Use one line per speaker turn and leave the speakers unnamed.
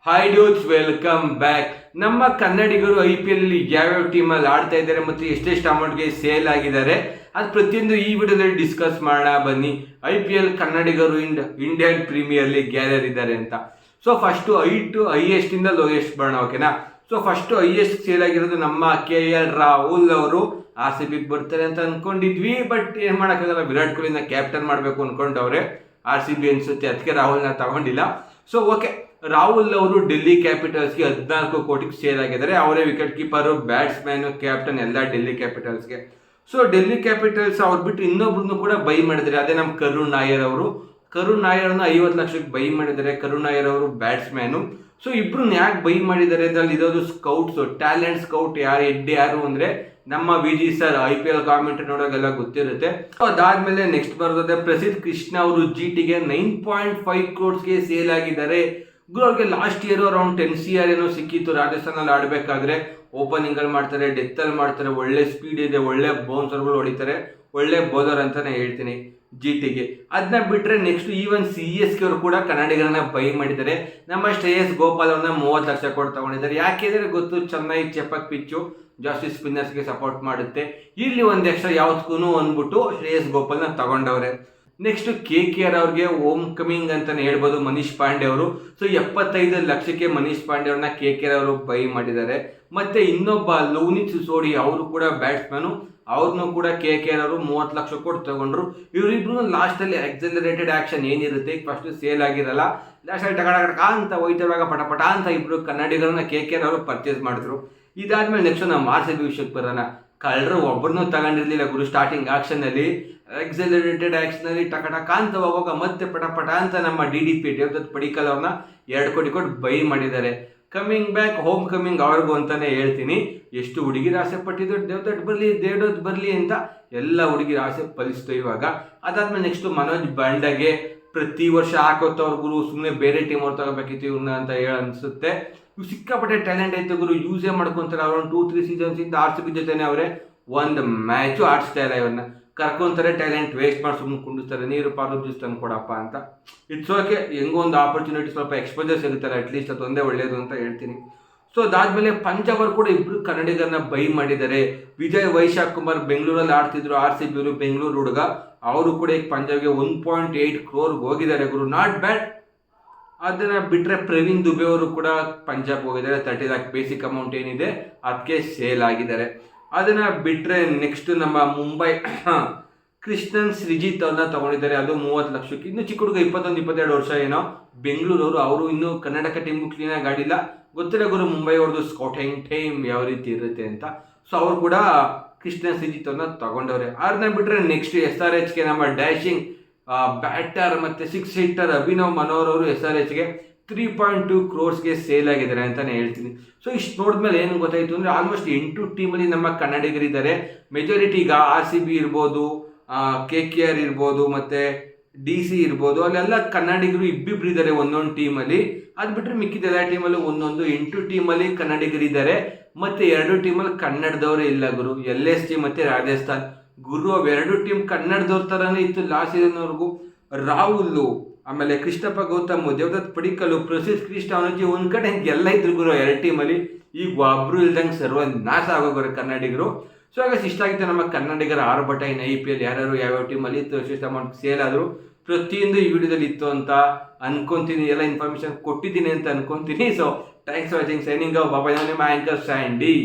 Hi ಡ್ಯೂಟ್ಸ್, welcome back. ನಮ್ಮ ಕನ್ನಡಿಗರು IPL ಅಲ್ಲಿ ಯಾವ್ಯಾವ ಟೀಮಲ್ಲಿ ಆಡ್ತಾ ಇದ್ದಾರೆ ಮತ್ತು ಎಷ್ಟೆಷ್ಟು ಅಮೌಂಟ್ಗೆ ಸೇಲ್ ಆಗಿದ್ದಾರೆ ಅದು ಪ್ರತಿಯೊಂದು ಈ ವಿಡಿಯೋದಲ್ಲಿ ಡಿಸ್ಕಸ್ ಮಾಡೋಣ ಬನ್ನಿ. IPL ಕನ್ನಡಿಗರು ಇಂಡಿಯನ್ ಪ್ರೀಮಿಯರ್ ಲೀಗ್ ಯಾರ್ಯಾರಿದ್ದಾರೆ ಅಂತ. ಸೊ ಫಸ್ಟು ಹೈಯೆಸ್ಟ್ ಇಂದ ಲೋಯೆಸ್ಟ್ ಬರೋಣ, ಓಕೆನಾ. ಸೊ ಫಸ್ಟು ಹೈಯೆಸ್ಟ್ ಸೇಲ್ ಆಗಿರೋದು ನಮ್ಮ KL ರಾಹುಲ್ ಅವರು RCBಗೆ ಬರ್ತಾರೆ ಅಂತ ಅನ್ಕೊಂಡಿದ್ವಿ. ಬಟ್ ಏನು ಮಾಡೋಕ್ಕಾಗಲ್ಲ, ವಿರಾಟ್ ಕೊಹ್ಲಿನ ಕ್ಯಾಪ್ಟನ್ ಮಾಡಬೇಕು ಅನ್ಕೊಂಡವ್ರೆ. RCB ಅನ್ಸುತ್ತೆ, ಅದಕ್ಕೆ ರಾಹುಲ್ನ ತಗೊಂಡಿಲ್ಲ. ಸೊ ಓಕೆ, ರಾಹುಲ್ ಅವರು ಡೆಲ್ಲಿ ಕ್ಯಾಪಿಟಲ್ಸ್ಗೆ 14 ಕೋಟಿಗೆ ಸೇಲ್ ಆಗಿದ್ದಾರೆ. ಅವರೇ ವಿಕೆಟ್ ಕೀಪರು, ಬ್ಯಾಟ್ಸ್ಮನ್, ಕ್ಯಾಪ್ಟನ್ ಎಲ್ಲ ಡೆಲ್ಲಿ ಕ್ಯಾಪಿಟಲ್ಸ್ಗೆ. ಸೊ ಡೆಲ್ಲಿ ಕ್ಯಾಪಿಟಲ್ಸ್ ಅವ್ರು ಬಿಟ್ಟು ಇನ್ನೊಬ್ರನ್ನು ಕೂಡ ಬೈ ಮಾಡಿದ್ದಾರೆ, ಅದೇ ನಮ್ಮ ಕರುಣ್ ನಾಯರ್ ಅವರು. ಕರುಣ್ ನಾಯರ್ನ 50 ಲಕ್ಷಕ್ಕೆ ಬೈ ಮಾಡಿದ್ದಾರೆ. ಕರುಣ್ ನಾಯರ್ ಅವರು ಬ್ಯಾಟ್ಸ್ಮ್ಯಾನು. ಸೊ ಇಬ್ರನ್ನ ಯಾಕೆ ಬೈ ಮಾಡಿದ್ದಾರೆ ಅದ್ರಲ್ಲಿ ಇರೋದು ಸ್ಕೌಟ್ಸ್, ಟ್ಯಾಲೆಂಟ್ ಸ್ಕೌಟ್ ಯಾರು ಅಂದ್ರೆ ನಮ್ಮ VG ಸರ್. IPL ಕಾಮೆಂಟ್ರಿ ನೋಡೋಗೆಲ್ಲ ಗೊತ್ತಿರುತ್ತೆ. ಅದಾದ್ಮೇಲೆ ನೆಕ್ಸ್ಟ್ ಬರೋದೇ ಪ್ರಸಿದ್ಧ ಕೃಷ್ಣ ಅವರು GTಗೆ 9.5 ಕ್ರೋರ್ಸ್ಗೆ ಸೇಲ್ ಆಗಿದ್ದಾರೆ. ಅವ್ರಿಗೆ ಲಾಸ್ಟ್ ಇಯರ್ ಅರೌಂಡ್ 10 CR ಏನೋ ಸಿಕ್ಕಿತ್ತು. ರಾಜಸ್ಥಾನಲ್ಲಿ ಆಡಬೇಕಾದ್ರೆ ಓಪನಿಂಗ್ ಅಲ್ಲಿ ಮಾಡ್ತಾರೆ, ಡೆತ್ ಅಲ್ಲಿ ಮಾಡ್ತಾರೆ, ಒಳ್ಳೆ ಸ್ಪೀಡ್ ಇದೆ, ಒಳ್ಳೆ ಬೌನ್ಸರ್ಗಳು ಹೊಡಿತಾರೆ, ಒಳ್ಳೆ ಬೌಲರ್ ಅಂತಾನೆ ಹೇಳ್ತೀನಿ GTಗೆ. ಅದನ್ನ ಬಿಟ್ರೆ ನೆಕ್ಸ್ಟ್ ಈವನ್ CSK ಅವರು ಕೂಡ ಕನ್ನಡಿಗರನ್ನ ಬೈ ಮಾಡಿದ್ದಾರೆ. ನಮ್ಮ ಶ್ರೇಯಸ್ ಗೋಪಾಲ್ ಅವ್ರನ್ನ 30 ಲಕ್ಷ ಕೊಟ್ಟು ತಗೊಂಡಿದ್ದಾರೆ. ಯಾಕೆಂದ್ರೆ ಗೊತ್ತು, ಚೆನ್ನೈ ಚೆಪಕ್ ಪಿಚ್ಚು ಜಾಸ್ತಿ ಸ್ಪಿನ್ನರ್ಸ್ಗೆ ಸಪೋರ್ಟ್ ಮಾಡುತ್ತೆ. ಇಲ್ಲಿ ಒಂದು ಎಕ್ಸ್ಟ್ರಾ ಯಾವ್ದಕ್ಕೂ ಅಂದ್ಬಿಟ್ಟು ಶ್ರೇಯಸ್ ಗೋಪಾಲ್ನ ತಗೊಂಡವ್ರೆ. ನೆಕ್ಸ್ಟ್ KKR ಅವ್ರಿಗೆ ಹೋಮ್ ಕಮಿಂಗ್ ಅಂತಾನೆ ಹೇಳ್ಬೋದು, ಮನೀಶ್ ಪಾಂಡೆ ಅವರು. ಸೊ 75 ಲಕ್ಷಕ್ಕೆ ಮನೀಶ್ ಪಾಂಡೆ ಅವ್ರನ್ನ KKR ಅವರು ಬೈ ಮಾಡಿದ್ದಾರೆ. ಮತ್ತೆ ಇನ್ನೊಬ್ಬ ಲೋನಿತ್ ಸಿಸೋಡಿ ಅವರು ಕೂಡ ಬ್ಯಾಟ್ಸ್ಮನ್, ಅವ್ರನ್ನೂ ಕೂಡ KKR ಅವರು 30 ಲಕ್ಷ ಕೊಟ್ಟು ತಗೊಂಡ್ರು. ಇವರಿಬ್ರು ಲಾಸ್ಟ್ ಅಲ್ಲಿ ಎಕ್ಸಲರೇಟೆಡ್ ಆಕ್ಷನ್ ಏನಿರುತ್ತೆ, ಫಸ್ಟ್ ಸೇಲ್ ಆಗಿರಲ್ಲ, ಲಾಸ್ಟ್ ಅಲ್ಲಿ ಟಗಡಕ ಅಂತ ಹೋಯ್ತವಾಗ ಪಟ ಅಂತ ಇಬ್ರು ಕನ್ನಡಿಗರನ್ನ KKR ಅವರು ಪರ್ಚೇಸ್ ಮಾಡಿದ್ರು. ಇದಾದ್ಮೇಲೆ ನೆಕ್ಸ್ಟ್ ನಮ್ಮ RCB ವಿಷಯಕ್ಕೆ ಬರೋಣ. ಕಳ್ಳರು ಒಬ್ಬರನ್ನೂ ತಗೊಂಡಿರ್ಲಿಲ್ಲ ಗುರು. ಸ್ಟಾರ್ಟಿಂಗ್ ಆಕ್ಷನ್ ಅಲ್ಲಿ ಎಕ್ಸಲರೇಟೆಡ್ ಆಕ್ಷನ್ ಅಲ್ಲಿ ಟಕ ಅಂತ ಹೋಗುವಾಗ ಮತ್ತೆ ಪಟ ಅಂತ ನಮ್ಮ DDP ದೇವದತ್ ಪಡಿಕಲ್ ಅವ್ರನ್ನ 2 ಕೋಟಿ ಕೊಟ್ಟು ಬೈ ಮಾಡಿದ್ದಾರೆ. ಕಮಿಂಗ್ ಬ್ಯಾಕ್, ಹೋಮ್ ಕಮಿಂಗ್ ಅವ್ರಿಗೂ ಅಂತಾನೆ ಹೇಳ್ತೀನಿ. ಎಷ್ಟು ಹುಡುಗಿರ ಆಸೆ ಪಟ್ಟಿದ್ದು ದೇವದತ್ ಬರ್ಲಿ ಅಂತ ಎಲ್ಲ ಹುಡುಗಿರ ಆಸೆ ಫಲಿಸ್ತು ಇವಾಗ. ಅದಾದ್ಮೇಲೆ ನೆಕ್ಸ್ಟ್ ಮನೋಜ್ ಬಂಡಗೆ ಪ್ರತಿ ವರ್ಷ ಹಾಕೋತವ್ರ ಗುರು, ಸುಮ್ಮನೆ ಬೇರೆ ಟೀಮ್ ಅವ್ರು ತಗೋಬೇಕಿತ್ತು ಇವ್ರನ್ನ ಅಂತ ಅನ್ಸುತ್ತೆ. ಇವ್ ಸಿಕ್ಕಾಪಟ್ಟೆ ಟ್ಯಾಲೆಂಟ್ ಐತೆ ಗುರು, ಯೂಸೇ ಮಾಡ್ಕೊಂತಾರೆ. ಅವ್ರೊಂದು 2-3 ಸೀಸನ್ಸ್ ಇಂದ RCB ಜೊತೆನೆ ಅವರೇ ಒಂದು ಮ್ಯಾಚು ಆಡಿಸ್ತಾ ಇಲ್ಲ. ಇವನ್ನ ಕರ್ಕೊಂತಾರೆ, ಟ್ಯಾಲೆಂಟ್ ವೇಸ್ಟ್ ಮಾಡಿ ಸುಮ್ಮನೆ ಕುಂಡಿಸ್ತಾರೆ, ನೀರು ಪಾಲು ಜ್ಯೂಸ್ ತಂದು ಕೊಡಪ್ಪ ಅಂತ. ಇಟ್ಸ್ ಓಕೆ, ಹೆಂಗೋ ಒಂದು ಆಪರ್ಚುನಿಟಿ, ಸ್ವಲ್ಪ ಎಕ್ಸ್ಪೋಜರ್ ಸಿಗುತ್ತಲ್ಲ, ಅಟ್ಲೀಸ್ಟ್ ಅದೊಂದೇ ಒಳ್ಳೇದು ಅಂತ ಹೇಳ್ತೀನಿ. ಸೊ ಅದಾದ್ಮೇಲೆ ಪಂಜಾಬ್ ಅವರು ಕೂಡ ಇಬ್ರು ಕನ್ನಡಿಗರನ್ನ ಬೈ ಮಾಡಿದ್ದಾರೆ. ವಿಜಯ್ ವೈಶಾಖ್ ಕುಮಾರ್ ಬೆಂಗಳೂರಲ್ಲಿ ಆಡ್ತಿದ್ರು, RCB ಅವರು ಬೆಂಗಳೂರು ಹುಡುಗ. ಅವರು ಕೂಡ ಈಗ ಪಂಜಾಬ್ಗೆ 1.8 ಕ್ರೋರ್ ಹೋಗಿದ್ದಾರೆ ಗುರು, ನಾಟ್ ಬ್ಯಾಡ್. ಅದನ್ನ ಬಿಟ್ರೆ ಪ್ರವೀಣ್ ದುಬೆ ಅವರು ಕೂಡ ಪಂಜಾಬ್ ಹೋಗಿದ್ದಾರೆ. 30 lakh ಬೇಸಿಕ್ ಅಮೌಂಟ್ ಏನಿದೆ ಅದಕ್ಕೆ ಸೇಲ್ ಆಗಿದ್ದಾರೆ. ಅದನ್ನ ಬಿಟ್ರೆ ನೆಕ್ಸ್ಟ್ ನಮ್ಮ ಮುಂಬೈ ಕೃಷ್ಣನ್ ಶ್ರೀಜಿತ್ ಅವ್ರನ್ನ ತಗೊಂಡಿದ್ದಾರೆ, ಅದು 30 ಲಕ್ಷಕ್ಕೆ. ಇನ್ನು ಚಿಕ್ಕ ಹುಡುಗ 21-22 ವರ್ಷ ಏನೋ, ಬೆಂಗಳೂರವರು. ಅವರು ಇನ್ನೂ ಕರ್ನಾಟಕ ಟೀಮ್ಗೂ ಕ್ಲೀನಾಗಿ ಆಡಿಲ್ಲ, ಗೊತ್ತಿಲ್ಲ ಗುರು ಮುಂಬೈ ಅವ್ರದ್ದು ಸ್ಕೌಟಿಂಗ್ ಟೈಮ್ ಯಾವ ರೀತಿ ಇರುತ್ತೆ ಅಂತ. ಸೊ ಅವರು ಕೂಡ ಕೃಷ್ಣನ್ ಶ್ರೀಜಿತ್ ಅವ್ರನ್ನ ತಗೊಂಡವ್ರೆ. ಅದನ್ನ ಬಿಟ್ರೆ ನೆಕ್ಸ್ಟ್ SRHಗೆ ನಮ್ಮ ಡ್ಯಾಶಿಂಗ್ ಬ್ಯಾಟರ್ ಮತ್ತೆ 6 ಹಿಟ್ಟರ್ ಅಭಿನವ್ ಮನೋಹರ್ ಅವರು SRHಗೆ 3.2 ಕ್ರೋರ್ಸ್ಗೆ ಸೇಲ್ ಆಗಿದ್ದಾರೆ ಅಂತಾನೆ ಹೇಳ್ತೀನಿ. ಸೊ ಇಷ್ಟು ನೋಡಿದ್ಮೇಲೆ ಏನು ಗೊತ್ತಾಯ್ತು ಅಂದ್ರೆ ಆಲ್ಮೋಸ್ಟ್ 8 ಟೀಮಲ್ಲಿ ನಮ್ಮ ಕನ್ನಡಿಗರಿದ್ದಾರೆ. ಮೆಜಾರಿಟಿ ಈಗ RCB ಇರ್ಬೋದು, KKR ಇರ್ಬೋದು, ಮತ್ತೆ DC ಇರ್ಬೋದು, ಅಲ್ಲೆಲ್ಲ ಕನ್ನಡಿಗರು ಇಬ್ಬಿಬ್ರು ಇದ್ದಾರೆ ಒಂದೊಂದು ಟೀಮಲ್ಲಿ. ಅದು ಬಿಟ್ಟರೆ ಮಿಕ್ಕಿದೆಲ್ಲ ಟೀಮಲ್ಲಿ ಒಂದೊಂದು 8 ಟೀಮಲ್ಲಿ ಕನ್ನಡಿಗರಿದ್ದಾರೆ. ಮತ್ತೆ 2 ಟೀಮಲ್ಲಿ ಕನ್ನಡದವರೇ ಇಲ್ಲ ಗುರು, LSG ಮತ್ತೆ ರಾಜಸ್ಥಾನ್. ಗುರು ಅವೆರಡು ಟೀಮ್ ಕನ್ನಡದವ್ರ ಥರನೇ ಇತ್ತು ಲಾಸ್ಟ್ ಸೀಸನ್ವರೆಗೂ. ರಾಹುಲ್, ಆಮೇಲೆ ಕೃಷ್ಣಪ್ಪ ಗೌತಮ್, ದೇವದತ್ ಪಡಿಕಲ್, ಪ್ರಸಿದ್ಧ ಕೃಷ್ಣ ಅವನಿಗೆ ಒಂದ್ ಕಡೆ ಎಲ್ಲ ಇದ್ರು ಗುರು 2 ಟೀಮಲ್ಲಿ. ಈಗ ಒಬ್ರು ಇಲ್ದಂಗೆ ಸರ್ವ ನಾಶ ಆಗೋಗ್ರೆ ಕನ್ನಡಿಗರು. ಸೊ ಹಾಗಾಗಿ ಇಷ್ಟ ಆಗಿತ್ತು ನಮ್ಮ ಕನ್ನಡಿಗರ ಆರ್ಭಟ ಇನ್ IPL. ಯಾರ್ಯಾರು ಯಾವ್ಯಾವ ಟೀಮಲ್ಲಿ ಇತ್ತು, ಎಷ್ಟು ಅಮೌಂಟ್ ಸೇಲ್ ಆದರು, ಪ್ರತಿಯೊಂದು ಈ ವಿಡಿಯೋದಲ್ಲಿ ಇತ್ತು ಅಂತ ಅನ್ಕೊಂತೀನಿ. ಎಲ್ಲ ಇನ್ಫಾರ್ಮೇಶನ್ ಕೊಟ್ಟಿದ್ದೀನಿ ಅಂತ ಅನ್ಕೊಂತೀನಿ. So thanks for watching, signing out, ಬಾಬಾ. ನಿಮ್ಮ ಆಂಕರ್ ಸ್ಯಾಂಡಿ.